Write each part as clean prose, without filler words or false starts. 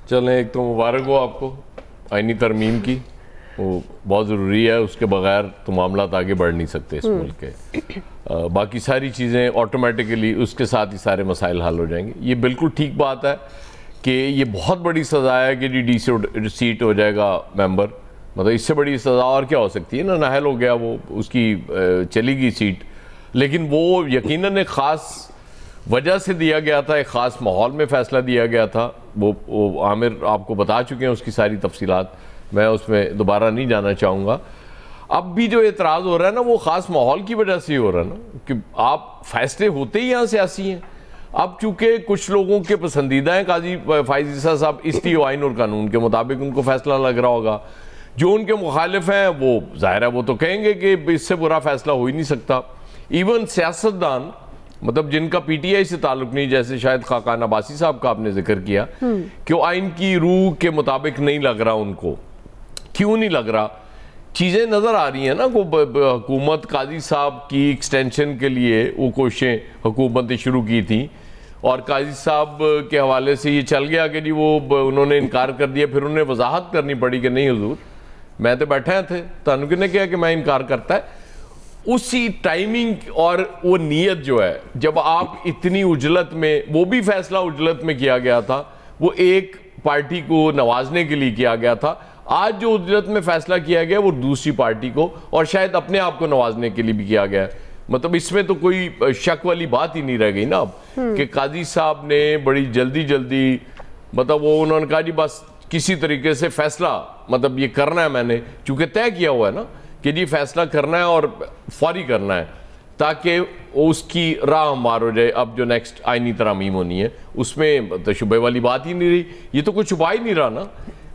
चलें, एक तो मुबारक हो आपको आईनी तरमीम की, वो बहुत ज़रूरी है, उसके बगैर तो मामला आगे बढ़ नहीं सकते इस मुल्क के। बाकी सारी चीज़ें ऑटोमेटिकली उसके साथ ही सारे मसाइल हल हो जाएंगे। ये बिल्कुल ठीक बात है कि ये बहुत बड़ी सज़ा है कि डी सीट हो जाएगा मेंबर, मतलब इससे बड़ी सज़ा और क्या हो सकती है ना। नाहल हो गया, वो उसकी चली गई सीट, लेकिन वो यकीनन एक ख़ास वजह से दिया गया था, एक ख़ास माहौल में फ़ैसला दिया गया था। वो आमिर आपको बता चुके हैं उसकी सारी तफसीलात, मैं उसमें दोबारा नहीं जाना चाहूँगा। अब भी जो एतराज़ हो रहा है ना, वो ख़ास माहौल की वजह से ही हो रहा है ना, कि आप फ़ैसले होते ही यहाँ सियासी हैं। अब चूँकि कुछ लोगों के पसंदीदा हैं काजी फ़ाइज़ ईसा साहब, इसलिए आइन और कानून के मुताबिक उनको फ़ैसला लग रहा होगा। जो उनके मुखालिफ हैं वो ज़ाहिर है वो तो कहेंगे कि इससे बुरा फ़ैसला हो ही नहीं सकता। इवन सियासतदान, मतलब जिनका पीटीआई से ताल्लुक नहीं, जैसे शायद खाकान अब्बासी साहब का आपने जिक्र किया कि वो आइन की रूह के मुताबिक नहीं लग रहा उनको। क्यों नहीं लग रहा? चीज़ें नज़र आ रही हैं ना, को हुकूमत काजी साहब की एक्सटेंशन के लिए वो कोशिशें हुकूमत ने शुरू की थी, और काजी साहब के हवाले से ये चल गया कि जी वो उन्होंने इनकार कर दिया। फिर उन्हें वजाहत करनी पड़ी कि नहीं हुजूर, मैं तो बैठे थे, तो किसने किया कि मैं इनकार करता है। उसी टाइमिंग और वो नीयत जो है, जब आप इतनी उजलत में, वो भी फैसला उजलत में किया गया था, वो एक पार्टी को नवाजने के लिए किया गया था। आज जो उजलत में फैसला किया गया वो दूसरी पार्टी को और शायद अपने आप को नवाजने के लिए भी किया गया। मतलब इसमें तो कोई शक वाली बात ही नहीं रह गई ना अब, कि काजी साहब ने बड़ी जल्दी मतलब वो उन्होंने कहा जी बस किसी तरीके से फैसला, मतलब ये करना है, मैंने चूंकि तय किया हुआ है ना कि जी फैसला करना है और फौरी करना है, ताकि उसकी राह मार हो जाए। अब जो नेक्स्ट आईनी तरामीम होनी है उसमें तशुबे वाली बात ही नहीं रही, ये तो कुछ छुपा ही नहीं रहा ना।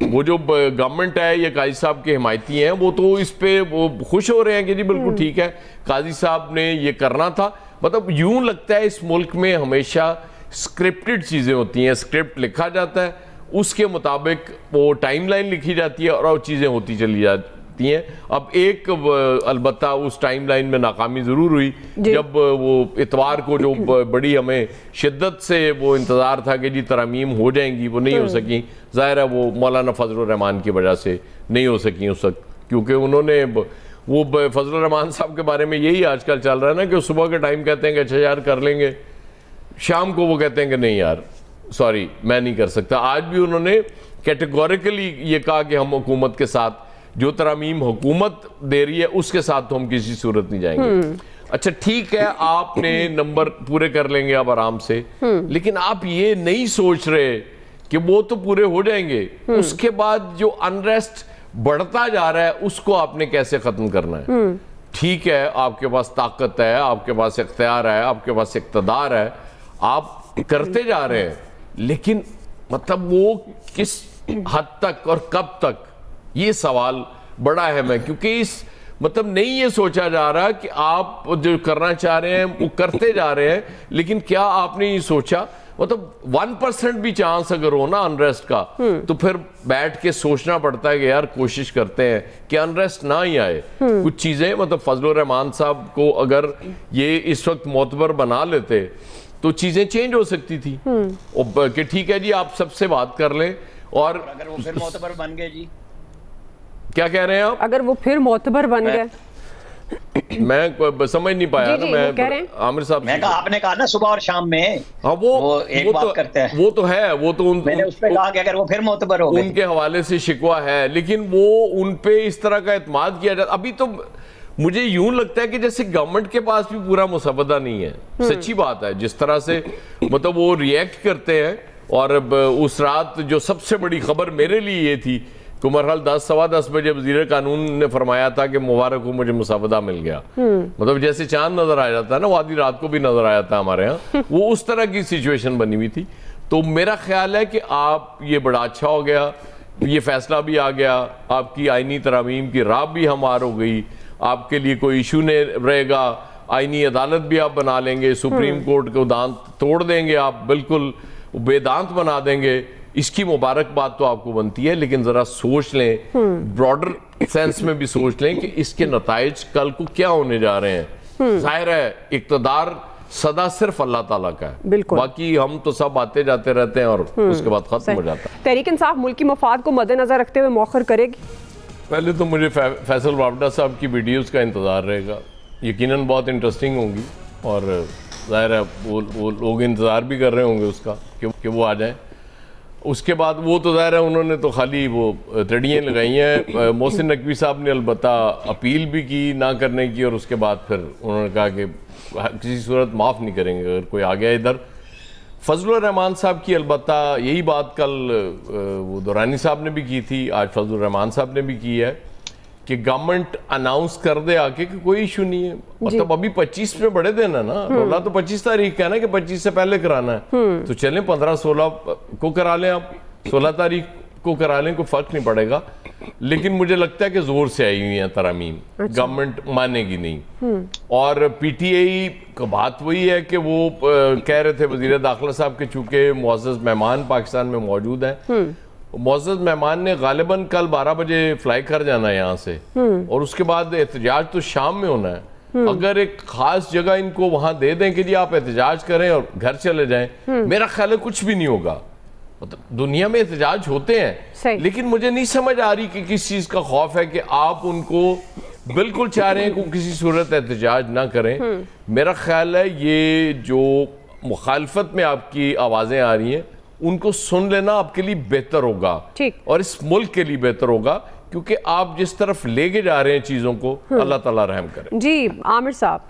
वो जो गवर्नमेंट है या काजी साहब के हिमायती हैं वो तो इस पे वो खुश हो रहे हैं कि जी बिल्कुल ठीक है, काजी साहब ने ये करना था। मतलब यूं लगता है इस मुल्क में हमेशा स्क्रिप्टेड चीज़ें होती हैं, स्क्रिप्ट लिखा जाता है, उसके मुताबिक वो टाइमलाइन लिखी जाती है और वो चीज़ें होती चली जाती हैं। अब एक अलबत्ता उस टाइमलाइन में नाकामी ज़रूर हुई, जब वो इतवार को जो बड़ी हमें शिद्दत से वो इंतज़ार था कि जी तरामीम हो जाएंगी, वो नहीं हो सकी। ज़ाहिर है वो मौलाना फजल रहमान की वजह से नहीं हो सकी उस वक्त, क्योंकि उन्होंने वो फजल रहमान साहब के बारे में यही आजकल चल रहा है ना कि सुबह के टाइम कहते हैं कि अच्छा यार कर लेंगे, शाम को वो कहते हैं कि नहीं यार सॉरी मैं नहीं कर सकता। आज भी उन्होंने कैटेगोरिकली ये कहा कि हम हुकूमत के साथ, जो तरामीम हुकूमत दे रही है उसके साथ तो हम किसी सूरत नहीं जाएंगे। अच्छा ठीक है, आपने नंबर पूरे कर लेंगे अब आराम से, लेकिन आप ये नहीं सोच रहे कि वो तो पूरे हो जाएंगे, उसके बाद जो अनरेस्ट बढ़ता जा रहा है उसको आपने कैसे खत्म करना है। ठीक है, आपके पास ताकत है, आपके पास इख्तियार है, आपके पास इक़्तिदार है, आप करते जा रहे हैं, लेकिन मतलब वो किस हद तक और कब तक, ये सवाल बड़ा अहम है। क्योंकि इस मतलब नहीं ये सोचा जा रहा कि आप जो करना चाह रहे हैं वो करते जा रहे हैं, लेकिन क्या आपने ये सोचा, मतलब 1% भी चांस अगर हो ना अनरेस्ट का, तो फिर बैठ के सोचना पड़ता है कि यार कोशिश करते हैं कि अनरेस्ट ना ही आए। कुछ चीजें मतलब फजल रहमान साहब को अगर ये इस वक्त मोतबर बना लेते तो चीजें चेंज हो सकती थी, कि ठीक है जी आप सबसे बात कर लें। और अगर वो फिर मोतबर बन गए जी, क्या कह रहे हैं आप? अगर वो फिर मोतबर बन गए, मैं समझ नहीं पाया ना। मैं आमिर साहब, मैं कहा आपने कहा ना सुबह और शाम में, हाँ वो एक बात करते हैं, वो तो है, वो तो मैंने उस पे कहा कि अगर वो फिर मोतबर हो गए, उनके हवाले से शिकवा है, लेकिन वो उन पे इस तरह का एतमाद किया जाता। अभी तो मुझे यूं लगता है कि जैसे गवर्नमेंट के पास भी पूरा मुसवदा नहीं है। सच्ची बात है, जिस तरह से मतलब वो रिएक्ट करते हैं। और उस रात जो सबसे बड़ी खबर मेरे लिए ये थी कि बहरहाल 10 सवा 10 बजे वज़ीर कानून ने फरमाया था कि मुबारक हो मुझे मुसवदा मिल गया। मतलब जैसे चांद नजर आ जाता है ना, वो आधी रात को भी नजर आया था हमारे यहाँ, वो उस तरह की सिचुएशन बनी हुई थी। तो मेरा ख्याल है कि आप ये बड़ा अच्छा हो गया, ये फैसला भी आ गया, आपकी आईनी तरामीम की राह भी हमार हो गई, आपके लिए कोई इशू नहीं रहेगा, आईनी अदालत भी आप बना लेंगे, सुप्रीम कोर्ट को दांत तोड़ देंगे, आप बिल्कुल बेदांत बना देंगे। इसकी मुबारकबाद तो आपको बनती है, लेकिन जरा सोच लें, ब्रॉडर सेंस में भी सोच लें कि इसके नताइज कल को क्या होने जा रहे हैं। जाहिर है इक़्तिदार सदा सिर्फ अल्लाह ताला का है, बिल्कुल। बाकी हम तो सब आते जाते रहते हैं और उसके बाद खत्म हो जाता है। तहरीक इंसाफ मुल्की मफाद को मद्देनजर रखते हुए मौखर करेगी? पहले तो मुझे फैसल वावडा साहब की वीडियोस का इंतज़ार रहेगा, यकीनन बहुत इंटरेस्टिंग होंगी और ज़ाहिर है वो लोग इंतज़ार भी कर रहे होंगे उसका कि वो आ जाएं। उसके बाद वो तो ज़ाहिर है उन्होंने तो खाली वो तड़ियाँ लगाई हैं। मोहसिन नकवी साहब ने अलबत्ता अपील भी की ना करने की, और उसके बाद फिर उन्होंने कहा कि किसी सूरत माफ़ नहीं करेंगे अगर कोई आ गया इधर। फजलुर रहमान साहब की अलबत्ता यही बात कल वो दुरानी साहब ने भी की थी, आज फजलुर रहमान साहब ने भी की है कि गवर्नमेंट अनाउंस कर दे आके कि कोई इशू नहीं है। मतलब अभी 25 में बड़े दिन है ना, रोला तो 25 तारीख का है ना कि 25 से पहले कराना है, तो चलें 15-16 को करा लें, आप 16 तारीख को करा लें, कोई फर्क नहीं पड़ेगा। लेकिन मुझे लगता है कि जोर से आई हुई है तरामीम, गवर्नमेंट मानेगी नहीं। और पीटीआई का बात वही है कि वो कह रहे थे वजीर दाखिला साहब के चूंकि मुअज़्ज़ज़ मेहमान पाकिस्तान में मौजूद हैं, मुअज़्ज़ज़ मेहमान ने गालिबन कल 12 बजे फ्लाई कर जाना है यहाँ से, और उसके बाद एहतजाज तो शाम में होना है। अगर एक खास जगह इनको वहां दे दें कि जी आप एहतजाज करें और घर चले जाएं, मेरा ख्याल है कुछ भी नहीं होगा। मतलब दुनिया में एहतजाज होते हैं, लेकिन मुझे नहीं समझ आ रही कि किस चीज का खौफ है कि आप उनको बिल्कुल चाह रहे हैं कि किसी सूरत एहतजाज ना करें। मेरा ख्याल है ये जो मुखालफत में आपकी आवाजें आ रही हैं उनको सुन लेना आपके लिए बेहतर होगा, और इस मुल्क के लिए बेहतर होगा, क्योंकि आप जिस तरफ लेके जा रहे हैं चीजों को, अल्लाह ताला रहम करे। जी आमिर साहब।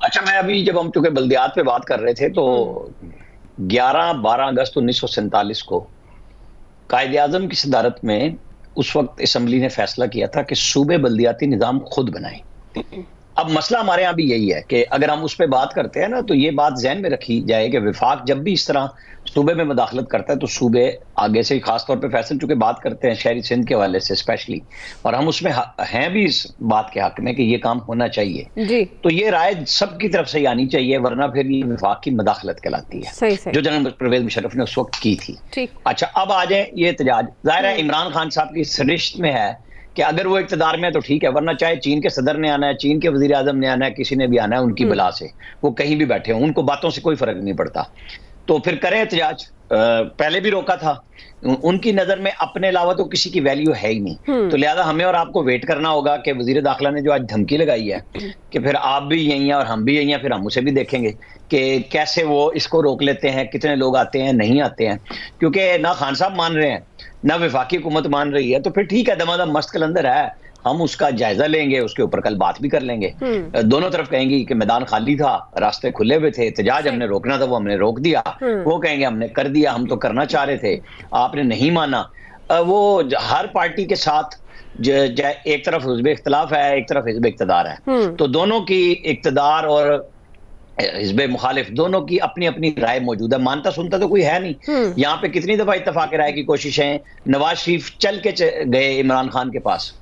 अच्छा, मैं अभी जब हम चूंकि बल्दियात पे बात कर रहे थे तो 11-12 अगस्त 1947 को कायदे आजम की सदारत में उस वक्त असम्बली ने फैसला किया था कि सूबे बल्दियाती निज़ाम खुद बनाए। अब मसला हमारे यहाँ भी यही है कि अगर हम उस पर बात करते हैं ना, तो ये बात जहन में रखी जाए कि विफाक जब भी इस तरह सूबे में मुदाखलत करता है तो सूबे आगे से खासतौर पे फैसल चूंकि बात करते हैं शहरी सिंध के हवाले से स्पेशली, और हम उसमें हैं भी इस बात के हक में कि ये काम होना चाहिए जी। तो ये राय सबकी तरफ से आनी चाहिए, वरना फिर ये विफाक की मुदाखलत कहलाती है, सही। जो जनरल परवेज मुशर्रफ ने उस वक्त की थी। अच्छा, अब आ जाए ये एहतजाज, जाहिर है इमरान खान साहब की सरिश्त में है कि अगर वो इक़्तिदार में है तो ठीक है, वरना चाहे चीन के सदर ने आना है, चीन के वजीर आजम ने आना है, किसी ने भी आना है, उनकी बला से वो कहीं भी बैठे हों, उनको बातों से कोई फर्क नहीं पड़ता, तो फिर करें एहतजाज। पहले भी रोका था, उनकी नजर में अपने अलावा तो किसी की वैल्यू है ही नहीं, तो लिहाजा हमें और आपको वेट करना होगा कि वजीर दाखिला ने जो आज धमकी लगाई है कि फिर आप भी यहीं हैं और हम भी यहीं हैं, फिर हम उसे भी देखेंगे कि कैसे वो इसको रोक लेते हैं, कितने लोग आते हैं नहीं आते हैं, क्योंकि ना खान साहब मान रहे हैं ना वफाकी हुकूमत मान रही है, तो फिर ठीक है, दमादम मस्त कलंदर है, हम उसका जायजा लेंगे, उसके ऊपर कल बात भी कर लेंगे। दोनों तरफ कहेंगी कि मैदान खाली था, रास्ते खुले हुए थे, एहतजाज हमने रोकना था वो हमने रोक दिया, वो कहेंगे हमने कर दिया, हम तो करना चाह रहे थे, आपने नहीं माना। वो हर पार्टी के साथ एक तरफ हिज़्ब इख्तिलाफ है, एक तरफ हिज़्ब इक़्तिदार है, तो दोनों की इक़्तिदार और हिज़्ब मुखालिफ दोनों की अपनी अपनी राय मौजूद है, मानता सुनता तो कोई है नहीं। यहाँ पे कितनी दफा इत्तफाक राय की कोशिशें, नवाज शरीफ चल के गए इमरान खान के पास,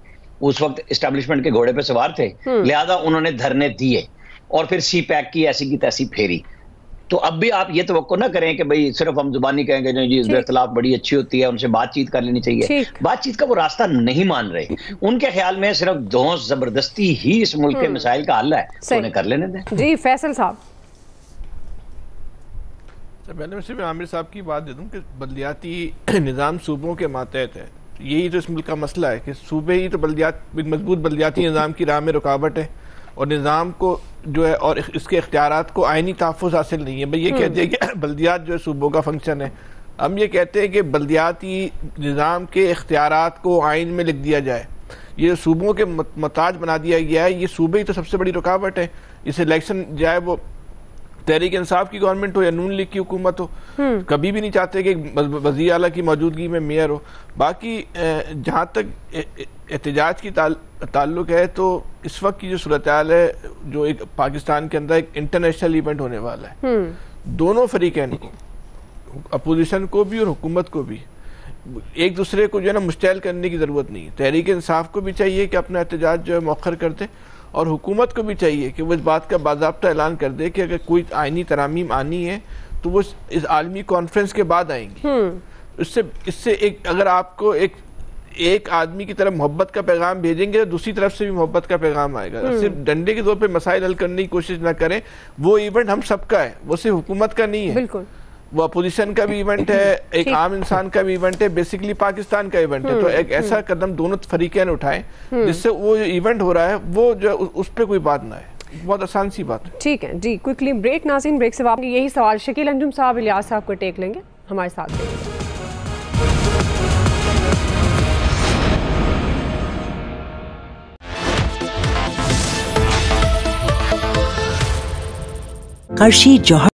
उस वक्त एस्टेब्लिशमेंट के घोड़े पे सवार थे, लिहाजा उन्होंने धरने दिए और फिर सी पैक की ऐसी की तैसी फेरी। तो अब भी आप ये तवक्को ना करें कि भाई सिर्फ हम जुबानी कहेंगे जो जी इख्तिलाफ बड़ी अच्छी होती है, उनसे बातचीत कर लेनी चाहिए, बातचीत का वो रास्ता नहीं मान रहे। उनके ख्याल में सिर्फ धौंस जबरदस्ती ही इस मुल्क के मसाइल का हल है, तो उन्हें कर लेने दें। जी फैसल साहब। मैंने सिर्फ आमिर साहब की बात दे दूं कि बल्दियाती निज़ाम सूबों के मातहत है, यही तो इस मुल्क का मसला है कि सूबे ही तो मजबूत बल्दियाती निज़ाम की राह में रुकावट है, और निज़ाम को जो है और इसके इख्तियारात को आइनी तहफ़्फ़ुज़ हासिल नहीं है। भाई ये कहते हैं कि बल्दियात जो है सूबों का फंक्शन है, हम ये कहते हैं कि बल्दियाती निज़ाम के इख्तियारात को आइन में लिख दिया जाए, ये सूबों के मताज बना दिया गया है, ये सूबे ही तो सबसे बड़ी रुकावट है। इस इलेक्शन चाहे वो तहरीक इंसाफ की गवर्नमेंट हो या नून लीग की हुकूमत हो, कभी भी नहीं चाहते कि वज़ीर आला की मौजूदगी में मेयर हो। बाकी जहाँ तक एहतजाज की ताल्लुक है, तो इस वक्त की जो सूरत हाल है, जो एक पाकिस्तान के अंदर एक इंटरनेशनल इवेंट होने वाला है, दोनों फरीकैन को, अपोजिशन को भी और हुकूमत को भी, एक दूसरे को जो है ना मुश्तैल करने की ज़रूरत नहीं है। तहरीक इंसाफ को भी चाहिए कि अपना एहतजाज जो है मौखर कर दे, और हुकूमत को भी चाहिए कि वो इस बात का बाज़ाब्ता ऐलान कर दे कि अगर कोई आइनी तरामीम आनी है तो वो इस आलमी कॉन्फ्रेंस के बाद आएंगी। इससे एक अगर आपको एक एक आदमी की तरफ मोहब्बत का पैगाम भेजेंगे तो दूसरी तरफ से भी मोहब्बत का पैगाम आएगा। सिर्फ डंडे के तौर पे मसाइल हल करने की कोशिश ना करें। वो इवेंट हम सबका है, वो सिर्फ हुकूमत का नहीं है। बिल्कुल, वो अपोजिशन का भी इवेंट है, एक आम इंसान का भी इवेंट है, बेसिकली पाकिस्तान का इवेंट है। तो एक ऐसा कदम दोनों फरीकैन उठाएं जिससे वो जो इवेंट हो रहा है वो जो उस पर कोई बात ना है। बहुत आसान सी बात है। ठीक है जी, क्विकली ब्रेक। नाज़रीन, ब्रेक से वापस यही सवाल शकील अंजुम साहब, इलियास साहब को टेक लेंगे, हमारे साथ रहेंगे। Karshi Johar